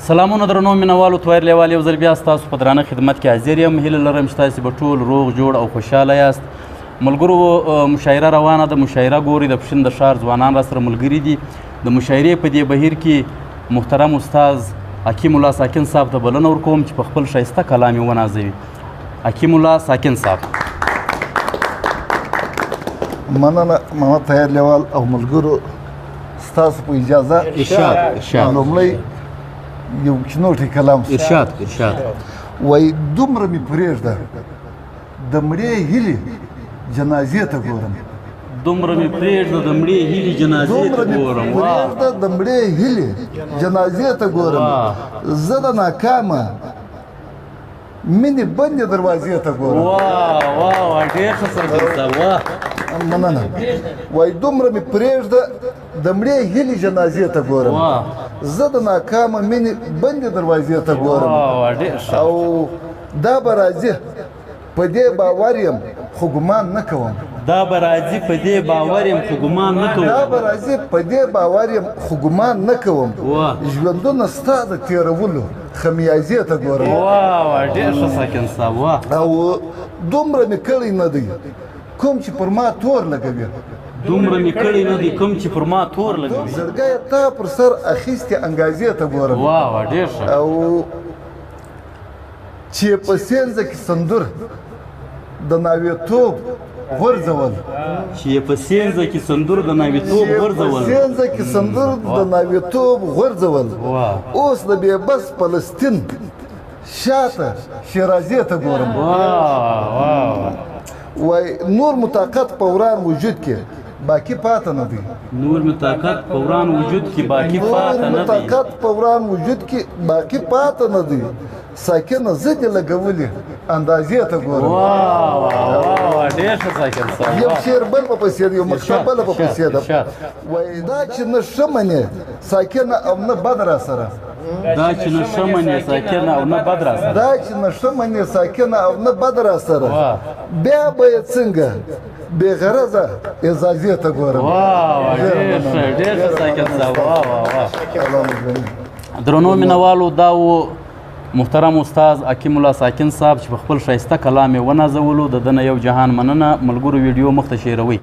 سلامونه درنو مینوالو تویر لیوال یو ځل بیا ستاسو په درانه خدمت کې حاضر یم. هیله لرم چې تاسې به ټول روغ جوړ او خوشحاله یاست. ملګرو مشاعره روانه ده، مشاعره ګوري. د پښین د ښار ځوانان راسره ملګري دي. د مشاعرې په دې بهیر کې محترم استاد حکیم الله ساکن صاحب ته بلنه ورکوم چې په خپل ښایسته کلام یې ونازوي. حکیم الله ساکن صاحب. مننه محمد طاهر لیوال او ملګرو، ستاسو په اجازه لومړی یو کینوټی کلام ارشاد وایي دومره مې پرېږده د مړې هیلې جنازې ته ګورم، دومره مې پرېږده د مړې هیلې جنازې ته ګورم، پرېږده د مړې هیلې جنازې ته ګورم، زه د ناکامه مینې بندې دروازې ته ګورم. واه ډېر ښه ساکن صاحب، واه مننه. وایي دومره مې پرېږده د مړې هیلې جنازې ته ګورم، زه د ناکامه مینې بندې دروازې ته ګورم. او دا به راځي په دې باور یم خو ګمان نه کوم، دا به راځي په دې باور یم خو ګمان نه کوم، دا به راځي په دې باور یم خو ګمان نه کوم. ژوندونه ستا د تېرولو خمیازې ته ګورم. واه ډېر ښه ساکن صاحب، واه. او دومره مې کړی نه دی کوم چې پر ما تور لګوي، دومره مې کړی نه دی کوم چې پر ما تور لګوي، زړګیه تا پر سر اخیستې انګازې ته ګورم. واه ډېر ښه. او چې په سینځه کې سندور د ناوېتوب غورځول، چې په سینځه کې سندور د ناوېتوب غورځول، سینځه کې سندور د ناوېتوب غورځول، اوس د بې بس فلسطین شاته شیرازې ته ګورم. وای نور مطاقت په وران وجود کې باقی پاته نه دی، نور مطاقت په وران وجود کې باقی پاته نه دی، مطاقت په وران وجود کې باقی پاته نه دی. ساکنه زه دې لګولې اندازې ته ګورم. واه ډېر ښه ساکن صاحب. یو شعر بل په پسې دی، یو مقطع بل په پسې ده. وایي دا چې نه ښه منې ساکنه او نه بد را سره، دا چې نه ښه منې ساکنه او نه بد را سره، دا چې نه ښه منې ساکنه او نه بد را سره، بیا به یې څنګه بې غرضه اعزازې ته ګورم. واه ډېر ښه ساکن صاحب، واه. درنو مینوالو، دا و محترم استاد حکیم الله ساکن صاحب چې په خپل ښایسته کلام یې ونازولو. د ده نه یو جهان مننه. ملګرو ویډیو مخ ته شیروئ.